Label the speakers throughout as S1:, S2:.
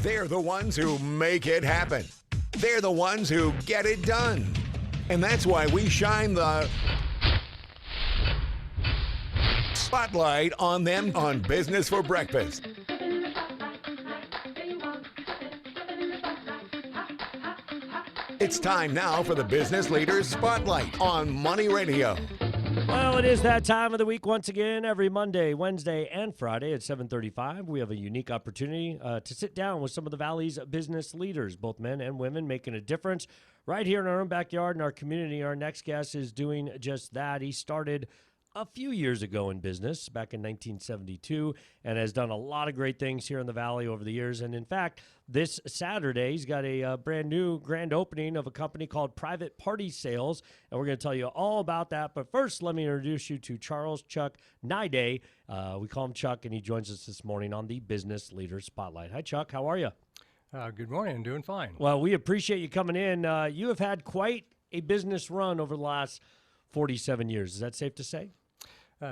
S1: They're the ones who make it happen. They're the ones who get it done. And that's why we shine the spotlight on them on Business for Breakfast. It's time now for the Business Leaders Spotlight on Money Radio.
S2: Well, it is that time of the week once again. Every Monday, Wednesday, and Friday at 7:35, we have a unique opportunity to sit down with some of the Valley's business leaders, both men and women, making a difference right here in our own backyard in our community. Our next guest is doing just that. He started a few years ago in business, back in 1972, and has done a lot of great things here in the Valley over the years. And in fact, this Saturday, he's got a brand new grand opening of a company called Private Party Sales, and we're going to tell you all about that. But first, let me introduce you to Charles Chuck Niday. We call him Chuck, and he joins us this morning on the Business Leader Spotlight. Hi, Chuck. How are you?
S3: Good morning. I'm doing fine.
S2: Well, we appreciate you coming in. You have had quite a business run over the last 47 years. Is that safe to say?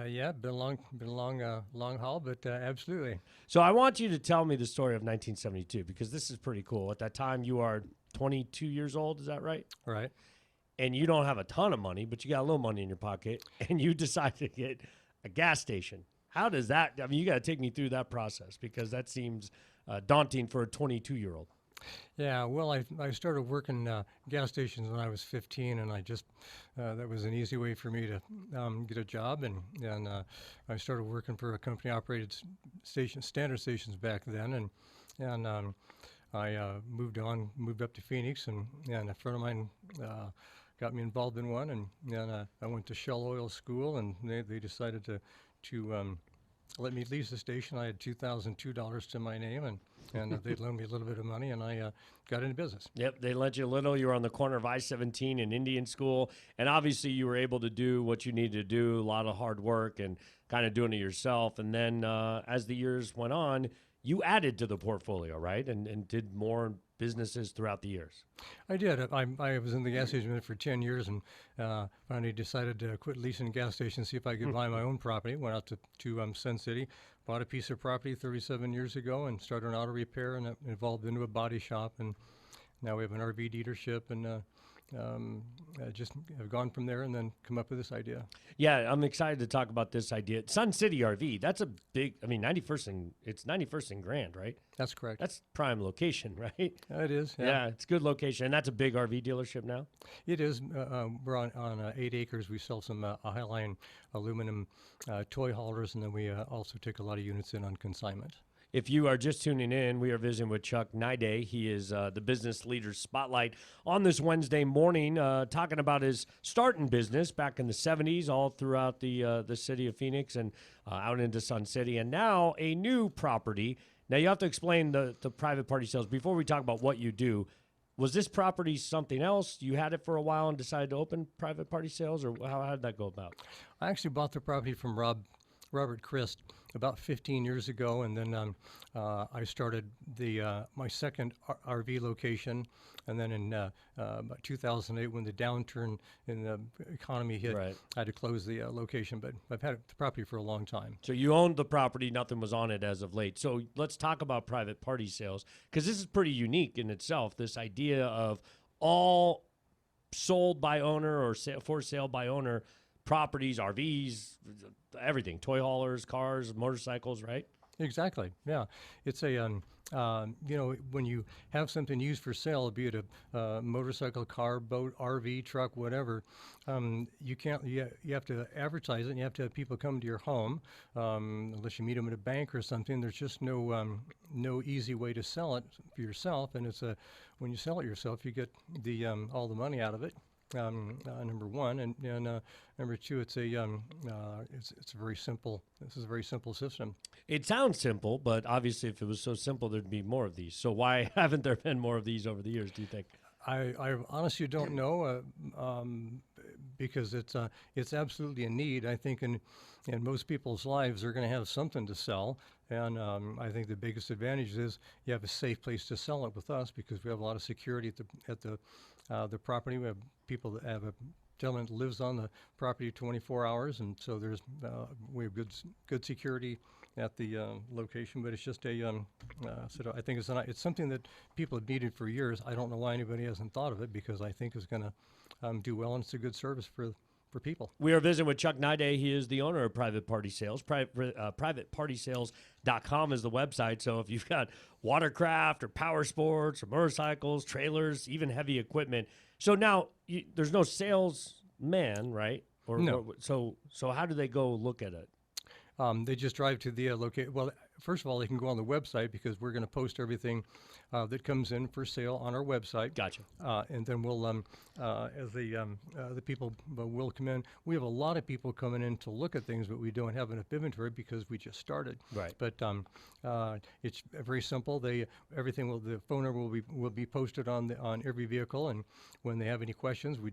S3: Yeah, been a long haul, but absolutely.
S2: So I want you to tell me the story of 1972 because this is pretty cool. At that time, you are 22 years old. Is that right?
S3: Right.
S2: And you don't have a ton of money, but you got a little money in your pocket, and you decide to get a gas station. How does that? I mean, you got to take me through that process because that seems daunting for a 22-year-old.
S3: Yeah, well, I started working gas stations when I was 15, and I just that was an easy way for me to get a job, and I started working for a company-operated standard stations back then, and I moved up to Phoenix, and a friend of mine got me involved in one, and I went to Shell Oil School, and they decided to let me lease the station. I had $2,002 to my name, and they'd loan me a little bit of money, and I got into business.
S2: Yep, they lent you a little. You were on the corner of I-17 and Indian School, and obviously you were able to do what you needed to do, a lot of hard work and kind of doing it yourself. And then as the years went on, you added to the portfolio, right, and did more businesses throughout the years.
S3: I did. I was in the gas station for 10 years and finally decided to quit leasing gas stations, see if I could buy my own property. Went out to Sun City, bought a piece of property 37 years ago and started an auto repair, and it evolved into a body shop. And now we have an RV dealership, and just have gone from there and then come up with this idea.
S2: Yeah, I'm excited to talk about this idea. Sun City RV, that's a big, I mean, 91st and Grand, right?
S3: That's correct.
S2: That's prime location, right?
S3: It is.
S2: Yeah, it's a good location. And that's a big RV dealership now?
S3: It is. We're on 8 acres. We sell some Highline aluminum toy haulers, and then we also take a lot of units in on consignment.
S2: If you are just tuning in, we are visiting with Chuck Niday. He is the Business Leaders Spotlight on this Wednesday morning, talking about his start in business back in the 70s, all throughout the city of Phoenix and out into Sun City, and now a new property. Now, you have to explain the private party sales. Before we talk about what you do, was this property something else? You had it for a while and decided to open private party sales, or how did that go about?
S3: I actually bought the property from Robert Christ about 15 years ago, and then I started my second RV location, and then in about 2008, when the downturn in the economy hit,
S2: Right.
S3: I had to close the location, but I've had the property for a long time.
S2: So you owned the property, nothing was on it as of late. So let's talk about private party sales, because this is pretty unique in itself, this idea of all sold by owner or for sale by owner properties, RVs, everything, toy haulers, cars, motorcycles, right?
S3: Exactly. Yeah, it's a when you have something used for sale, be it a motorcycle, car, boat, RV, truck, whatever, you can't. You have to advertise it, and you have to have people come to your home, unless you meet them at a bank or something. There's just no easy way to sell it for yourself, and when you sell it yourself, you get all the money out of it. Number one, and number two, it's a very simple. This is a very simple system.
S2: It sounds simple, but obviously, if it was so simple, there'd be more of these. So why haven't there been more of these over the years, do you think?
S3: I honestly don't know, because it's absolutely a need. I think in most people's lives, they're going to have something to sell, and I think the biggest advantage is you have a safe place to sell it with us because we have a lot of security at the property. We have people that have a gentleman that lives on the property 24 hours, and so we have good security at the location, but it's just a sort of, I think it's something that people have needed for years. I don't know why anybody hasn't thought of it, because I think it's going to do well, and it's a good service for people.
S2: We are visiting with Chuck Niday. He is the owner of Private Party Sales. PrivatePartySales.com is the website. So if you've got watercraft or power sports or motorcycles, trailers, even heavy equipment. So now there's no salesman, right?
S3: No.
S2: So how do they go look at it?
S3: They just drive to the location. Well, first of all, they can go on the website, because we're going to post everything that comes in for sale on our website.
S2: Gotcha.
S3: And then we'll, as the people will come in. We have a lot of people coming in to look at things, but we don't have enough inventory because we just started.
S2: Right.
S3: But it's very simple. The phone number will be posted on every vehicle, and when they have any questions, we're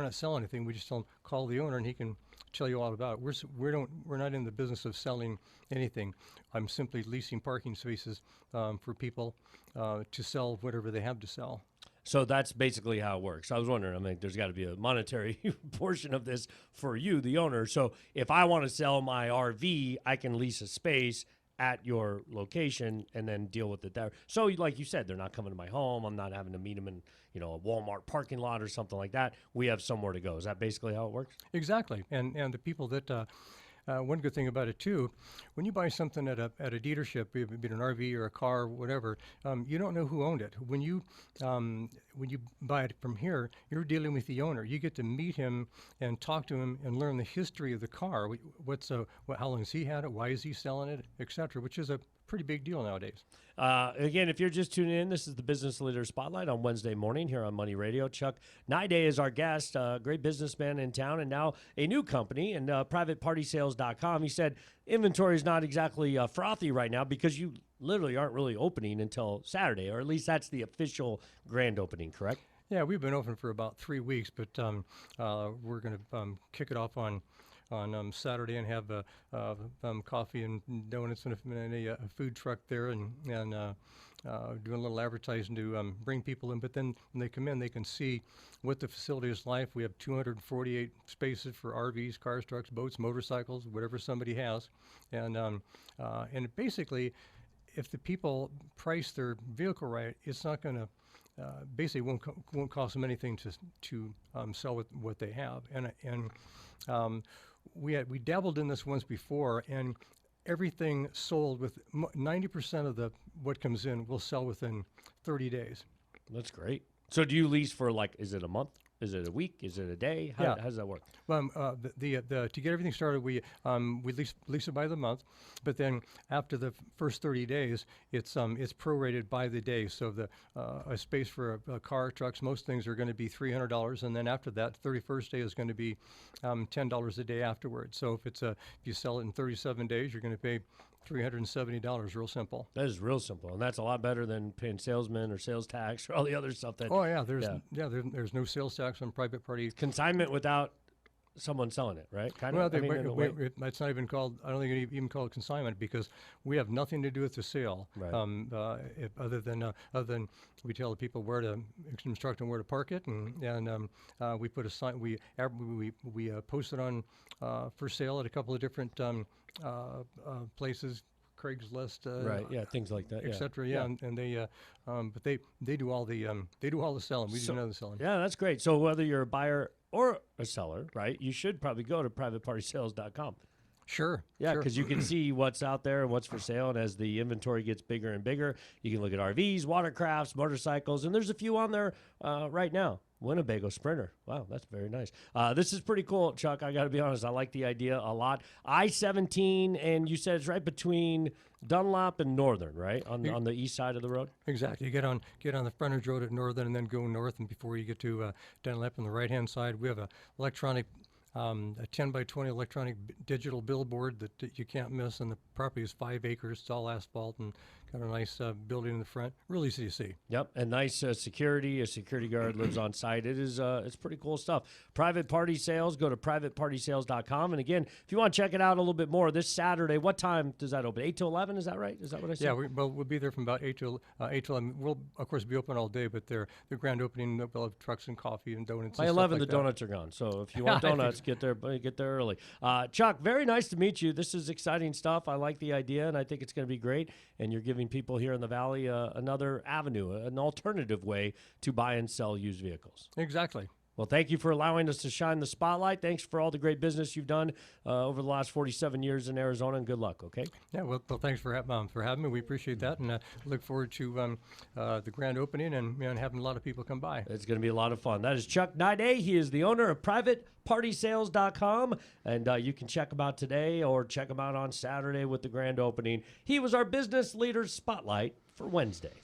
S3: not selling anything. We just tell them, call the owner, and he can tell you all about it. We're not in the business of selling anything. I'm simply leasing parking spaces for people to sell whatever they have to sell.
S2: So that's basically how it works. I was wondering, I mean, there's got to be a monetary portion of this for you, the owner. So if I want to sell my RV, I can lease a space at your location and then deal with it there. So like you said, they're not coming to my home. I'm not having to meet them in, a Walmart parking lot or something like that. We have somewhere to go. Is that basically how it works?
S3: Exactly. And the people that one good thing about it too, when you buy something at a dealership, be it an RV or a car or whatever, you don't know who owned it. When you buy it from here, you're dealing with the owner. You get to meet him and talk to him and learn the history of the car. How long has he had it? Why is he selling it, etc., which is a pretty big deal nowadays.
S2: Again, if you're just tuning in, this is the Business Leader Spotlight on Wednesday morning here on Money Radio. Chuck Niday is our guest, great businessman in town, and now a new company, and PrivatePartySales.com. He said inventory is not exactly frothy right now because you literally aren't really opening until Saturday, or at least that's the official grand opening, correct?
S3: Yeah, we've been open for about 3 weeks, but we're going to kick it off on Saturday and have coffee and donuts and a food truck there, and doing a little advertising to bring people in. But then when they come in, they can see what the facility is like. We have 248 spaces for RVs, cars, trucks, boats, motorcycles, whatever somebody has, and basically, if the people price their vehicle right, it's not going to basically won't cost them anything to sell with what they have, and we dabbled in this once before, and everything sold with 90% of what comes in will sell within 30 days.
S2: That's great. So do you lease for is it a month? Is it a week? Is it a day? How does that work?
S3: To get everything started, we lease it by the month, but then after the first 30 days, it's prorated by the day. So a space for a car, trucks, most things are going to be $300, and then after that, 31st day is going to be $10 a day afterwards. So if you sell it in 37 days, you're going to pay $370. Real simple.
S2: That is real simple, and that's a lot better than paying salesmen or sales tax or all the other stuff that.
S3: Oh yeah, there's no sales tax on private party
S2: consignment without someone selling it, right?
S3: It's not even called. I don't think you even call it consignment, because we have nothing to do with the sale.
S2: Right.
S3: Other than we tell the people where to instruct them where to park it, and we put a sign. We post it on for sale at a couple of different places, Craigslist,
S2: right? Yeah, things like that,
S3: etc. Yeah, and they, but they do all the selling. We do none of the selling.
S2: Yeah, that's great. So whether you're a buyer or a seller, right, you should probably go to PrivatePartySales.com.
S3: Sure.
S2: Yeah, because you can see what's out there and what's for sale, and as the inventory gets bigger and bigger, you can look at RVs, watercrafts, motorcycles, and there's a few on there right now. Winnebago Sprinter. Wow, that's very nice. This is pretty cool, Chuck. I got to be honest. I like the idea a lot. I-17, and you said it's right between Dunlap and Northern, right? On the east side of the road?
S3: Exactly. You get on the frontage road at Northern and then go north, and before you get to Dunlap on the right-hand side, we have a 10 by 20 electronic digital billboard that you can't miss, and the property is 5 acres. It's all asphalt and got a nice building in the front, real easy to see.
S2: Yep, and nice security. A security guard lives on site. It's pretty cool stuff. Private Party Sales. Go to privatepartysales.com. And again, if you want to check it out a little bit more, this Saturday, what time does that open? 8 to 11. Is that right? Is that what I said?
S3: Yeah, we'll be there from about 8 to 11. We'll of course be open all day, but the grand opening, we'll have trucks and coffee and donuts.
S2: By
S3: and
S2: 11,
S3: stuff like
S2: the donuts are gone. So if you want donuts, get there early. Chuck, very nice to meet you. This is exciting stuff. I like the idea, and I think it's going to be great. And you're giving people here in the Valley another avenue, an alternative way to buy and sell used vehicles.
S3: Exactly.
S2: Well, thank you for allowing us to shine the spotlight. Thanks for all the great business you've done over the last 47 years in Arizona, and good luck, okay?
S3: Yeah, well thanks for having me. We appreciate that, and look forward to the grand opening and having a lot of people come by.
S2: It's going to be a lot of fun. That is Chuck Niday. He is the owner of privatepartysales.com, and you can check him out today or check him out on Saturday with the grand opening. He was our Business Leaders Spotlight for Wednesday.